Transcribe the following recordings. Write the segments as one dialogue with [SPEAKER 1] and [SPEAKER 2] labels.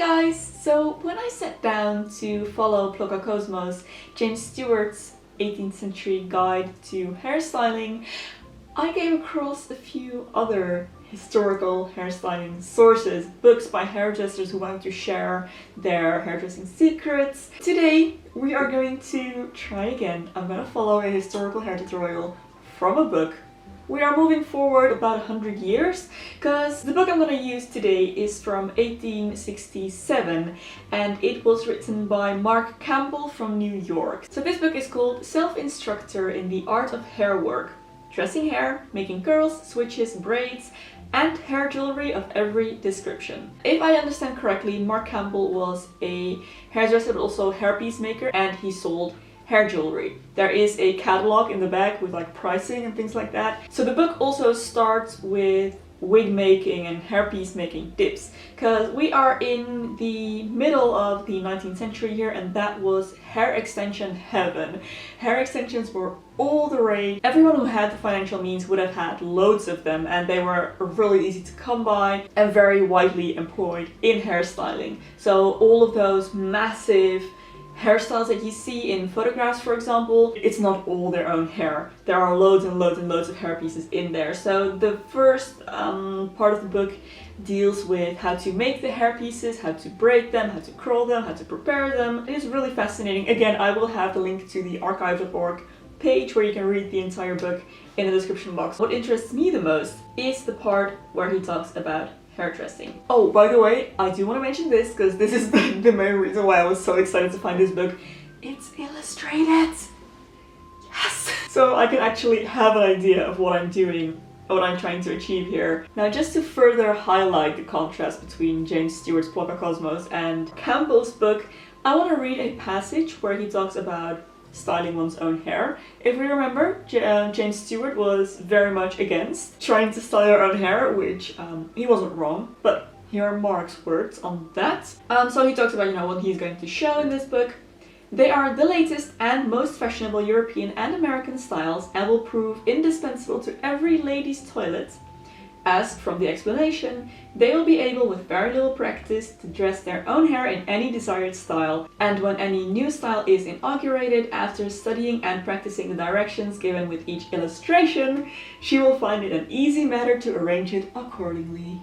[SPEAKER 1] guys! So when I sat down to follow Cosmos, James Stewart's 18th century guide to hairstyling, I came across a few other historical hairstyling sources, books by hairdressers who wanted to share their hairdressing secrets. Today we are going to try again. I'm gonna follow a historical hair tutorial from a book. We are moving forward about 100 years, because the book I'm going to use today is from 1867 and it was written by Mark Campbell from New York. So this book is called Self-Instructor in the Art of Hair Work, Dressing Hair, Making Curls, Switches, Braids, and Hair Jewelry of every description. If I understand correctly, Mark Campbell was a hairdresser but also hairpiece maker, and he sold hair jewelry. There is a catalog in the back with like pricing and things like that. So the book also starts with wig making and hairpiece making tips, because we are in the middle of the 19th century here, and that was hair extension heaven. Hair extensions were all the rage. Everyone who had the financial means would have had loads of them, and they were really easy to come by and very widely employed in hairstyling. So all of those massive hairstyles that you see in photographs, for example, it's not all their own hair. There are loads and loads and loads of hair pieces in there. So the first part of the book deals with how to make the hair pieces, how to braid them, how to curl them, how to prepare them. It is really fascinating. Again, I will have the link to the archive.org page where you can read the entire book in the description box. What interests me the most is the part where he talks about hairdressing. Oh, by the way, I do want to mention this because this is the main reason why I was so excited to find this book. It's illustrated! Yes! So I can actually have an idea of what I'm doing, what I'm trying to achieve here. Now, just to further highlight the contrast between James Stewart's Cosmos and Campbell's book, I want to read a passage where he talks about styling one's own hair. If we remember, James Stewart was very much against trying to style your own hair, which he wasn't wrong, but here are Mark's words on that. So he talks about, what he's going to show in this book. They are the latest and most fashionable European and American styles and will prove indispensable to every lady's toilet, as from the explanation, they will be able with very little practice to dress their own hair in any desired style, and when any new style is inaugurated, after studying and practicing the directions given with each illustration, she will find it an easy matter to arrange it accordingly.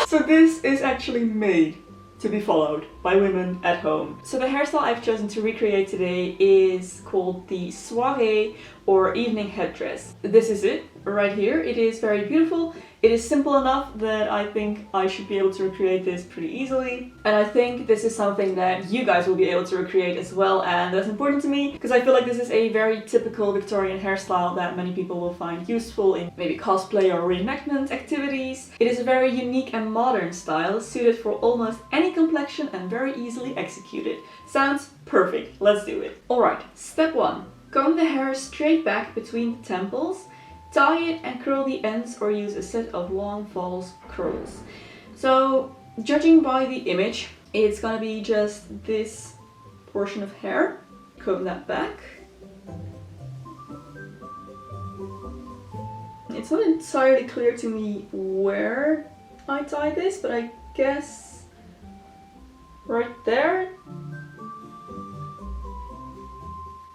[SPEAKER 1] So this is actually made to be followed by women at home. So the hairstyle I've chosen to recreate today is called the soirée or evening headdress. This is it right here. It is very beautiful. It is simple enough that I think I should be able to recreate this pretty easily. And I think this is something that you guys will be able to recreate as well, and that's important to me because I feel like this is a very typical Victorian hairstyle that many people will find useful in maybe cosplay or reenactment activities. It is a very unique and modern style, suited for almost any complexion and very easily executed. Sounds perfect. Let's do it. Alright, step 1. Comb the hair straight back between the temples. Tie it and curl the ends or use a set of long false curls. So, judging by the image, it's gonna be just this portion of hair. Comb that back. It's not entirely clear to me where I tie this, but I guess right there.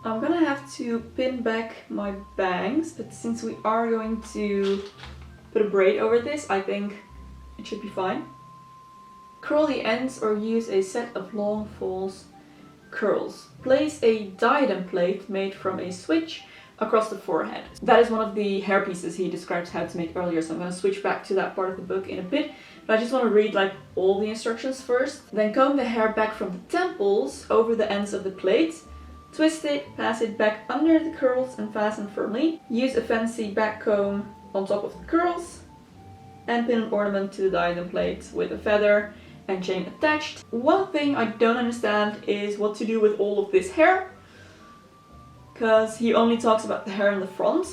[SPEAKER 1] I'm gonna have to pin back my bangs, but since we are going to put a braid over this, I think it should be fine. Curl the ends or use a set of long false curls. Place a diadem plate made from a switch across the forehead. That is one of the hair pieces he describes how to make earlier, so I'm gonna switch back to that part of the book in a bit. But I just want to read like all the instructions first. Then comb the hair back from the temples over the ends of the plate. Twist it, pass it back under the curls and fasten firmly. Use a fancy back comb on top of the curls and pin an ornament to the diadem plate with a feather and chain attached. One thing I don't understand is what to do with all of this hair, because he only talks about the hair in the front.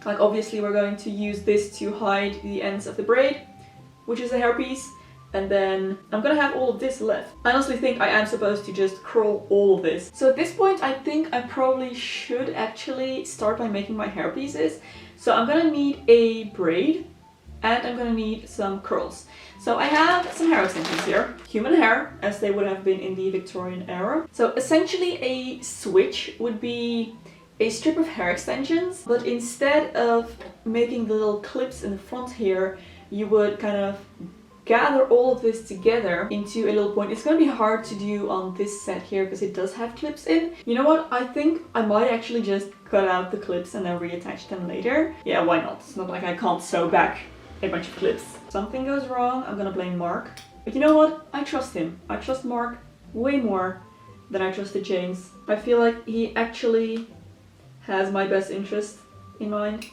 [SPEAKER 1] Like obviously we're going to use this to hide the ends of the braid, which is a hairpiece. And then I'm gonna have all of this left. I honestly think I am supposed to just curl all of this. So at this point, I think I probably should actually start by making my hair pieces. So I'm gonna need a braid and I'm gonna need some curls. So I have some hair extensions here. Human hair, as they would have been in the Victorian era. So essentially a switch would be a strip of hair extensions, but instead of making the little clips in the front here, you would kind of gather all of this together into a little point. It's going to be hard to do on this set here because it does have clips in. You know what? I think I might actually just cut out the clips and then reattach them later. Yeah, why not? It's not like I can't sew back a bunch of clips. Something goes wrong, I'm gonna blame Mark. But you know what? I trust him. I trust Mark way more than I trusted James. I feel like he actually has my best interest in mind.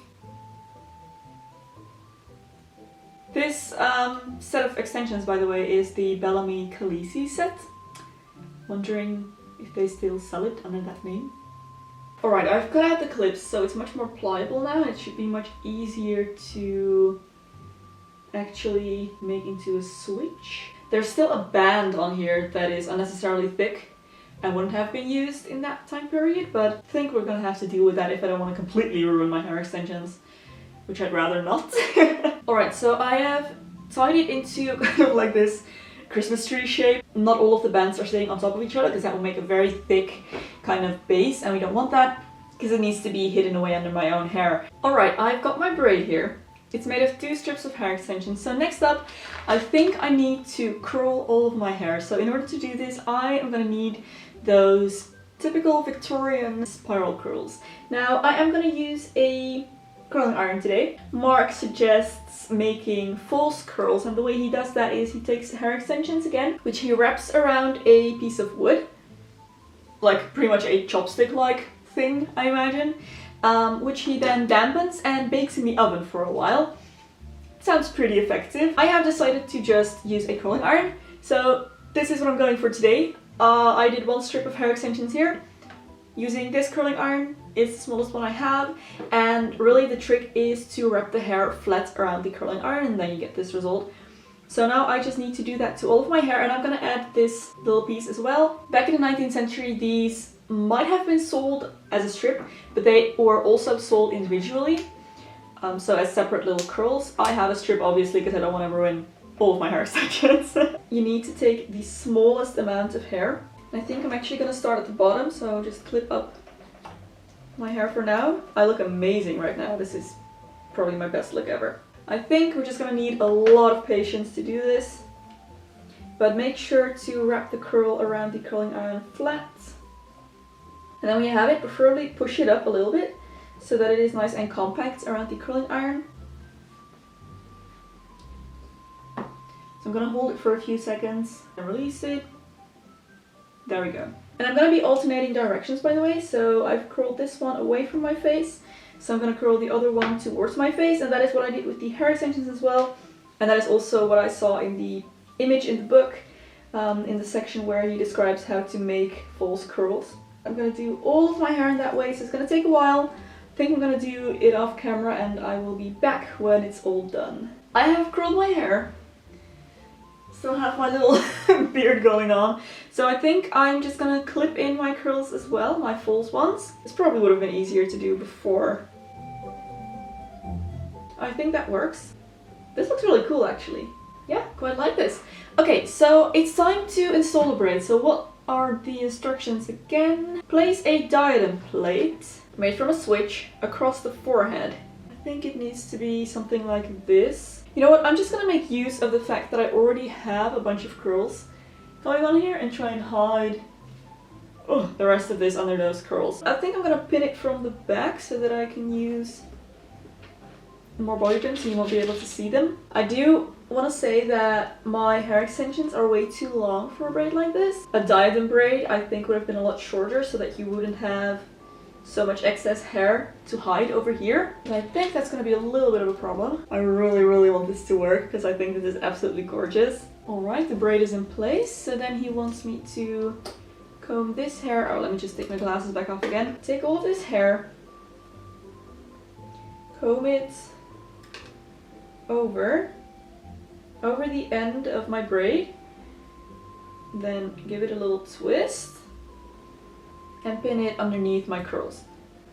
[SPEAKER 1] This set of extensions, by the way, is the Bellami Khaleesi set. Wondering if they still sell it under that name. Alright, I've cut out the clips, so it's much more pliable now. It should be much easier to actually make into a switch. There's still a band on here that is unnecessarily thick and wouldn't have been used in that time period, but I think we're gonna have to deal with that if I don't want to completely ruin my hair extensions, which I'd rather not. Alright, so I have tied it into kind of like this Christmas tree shape. Not all of the bands are staying on top of each other because that will make a very thick kind of base, and we don't want that because it needs to be hidden away under my own hair. Alright, I've got my braid here. It's made of 2 strips of hair extensions. So next up, I think I need to curl all of my hair. So in order to do this, I am going to need those typical Victorian spiral curls. Now, I am going to use a curling iron today. Mark suggests making false curls, and the way he does that is he takes hair extensions again, which he wraps around a piece of wood, like pretty much a chopstick-like thing, I imagine. Which he then dampens and bakes in the oven for a while. Sounds pretty effective. I have decided to just use a curling iron, so this is what I'm going for today. I did 1 strip of hair extensions here. Using this curling iron, it's the smallest one I have, and really the trick is to wrap the hair flat around the curling iron and then you get this result. So now I just need to do that to all of my hair, and I'm gonna add this little piece as well. Back in the 19th century, these might have been sold as a strip, but they were also sold individually, so as separate little curls. I have a strip obviously because I don't want to ruin all of my hair extensions. You need to take the smallest amount of hair. I think I'm actually going to start at the bottom, so I'll just clip up my hair for now. I look amazing right now. This is probably my best look ever. I think we're just going to need a lot of patience to do this, but make sure to wrap the curl around the curling iron flat. And then when you have it, preferably push it up a little bit so that it is nice and compact around the curling iron. So I'm gonna hold it for a few seconds and release it. There we go. And I'm gonna be alternating directions, by the way, so I've curled this one away from my face. So I'm gonna curl the other one towards my face, and that is what I did with the hair extensions as well. And that is also what I saw in the image in the book, in the section where he describes how to make false curls. I'm going to do all of my hair in that way, so it's going to take a while. I think I'm going to do it off camera and I will be back when it's all done. I have curled my hair. Still have my little beard going on. So I think I'm just going to clip in my curls as well, my false ones. This probably would have been easier to do before. I think that works. This looks really cool actually. Yeah, quite like this. Okay, so it's time to install the braid. So what are the instructions again? Place a diadem plate made from a switch across the forehead. I think it needs to be something like this. You know what, I'm just gonna make use of the fact that I already have a bunch of curls going on here and try and hide the rest of this under those curls. I think I'm gonna pin it from the back so that I can use more body trim so you won't be able to see them. I do want to say that my hair extensions are way too long for a braid like this. A diadem braid I think would have been a lot shorter so that you wouldn't have so much excess hair to hide over here. And I think that's going to be a little bit of a problem. I really want this to work because I think this is absolutely gorgeous. Alright, the braid is in place, so then he wants me to comb this hair. Oh, let me just take my glasses back off again. Take all of this hair, comb it over the end of my braid, then give it a little twist and pin it underneath my curls.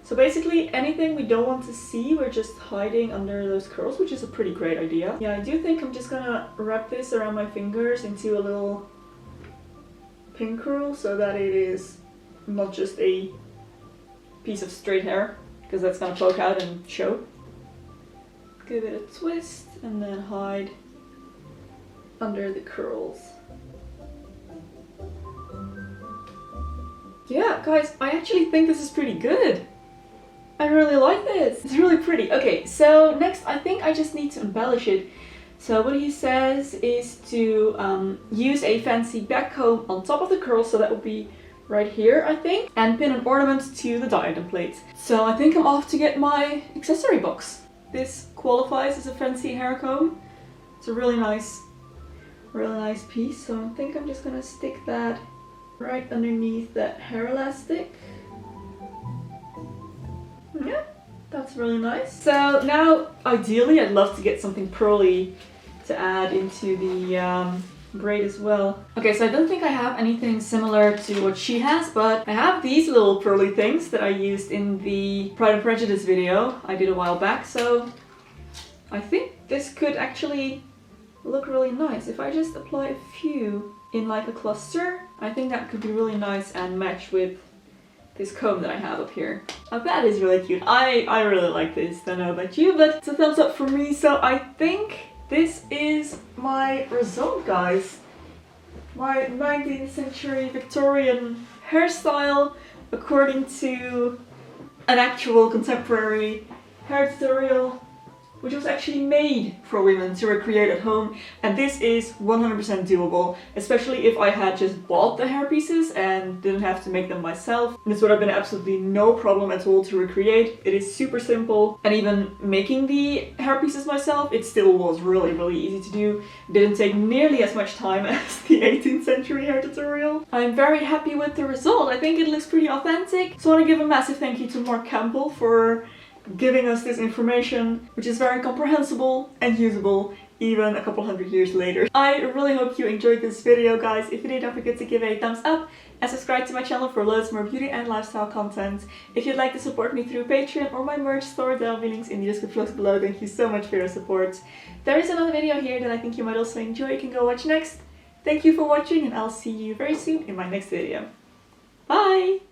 [SPEAKER 1] So basically anything we don't want to see, we're just hiding under those curls, which is a pretty great idea. Yeah, I do think I'm just gonna wrap this around my fingers into a little pin curl so that it is not just a piece of straight hair, because that's gonna poke out and show. Give it a twist and then hide under the curls. Yeah, guys, I actually think this is pretty good. I really like this. It's really pretty. Okay, so next I think I just need to embellish it. So what he says is to use a fancy back comb on top of the curl, so that will be right here, I think, and pin an ornament to the diadem plate. So I think I'm off to get my accessory box. This qualifies as a fancy hair comb. It's a really nice piece. So I think I'm just gonna stick that right underneath that hair elastic. Yeah, that's really nice. So now, ideally, I'd love to get something pearly to add into the braid as well. Okay, so I don't think I have anything similar to what she has, but I have these little pearly things that I used in the Pride and Prejudice video I did a while back, so I think this could actually look really nice. If I just apply a few in like a cluster, I think that could be really nice and match with this comb that I have up here. Oh, that is really cute. I really like this. Don't know about you, but it's a thumbs up for me. So I think this is my result, guys. My 19th century Victorian hairstyle according to an actual contemporary hair tutorial, which was actually made for women to recreate at home, and this is 100% doable, especially if I had just bought the hair pieces and didn't have to make them myself. This would have been absolutely no problem at all to recreate. It is super simple, and even making the hair pieces myself, it still was really easy to do. It didn't take nearly as much time as the 18th century hair tutorial. I'm very happy with the result. I think it looks pretty authentic. So I want to give a massive thank you to Mark Campbell for giving us this information, which is very comprehensible and usable even a couple hundred years later. I really hope you enjoyed this video, guys. If you did, don't forget to give it a thumbs up and subscribe to my channel for loads more beauty and lifestyle content. If you'd like to support me through Patreon or my merch store, there will be links in the description box below. Thank you so much for your support. There is another video here that I think you might also enjoy. You can go watch next. Thank you for watching, and I'll see you very soon in my next video. Bye!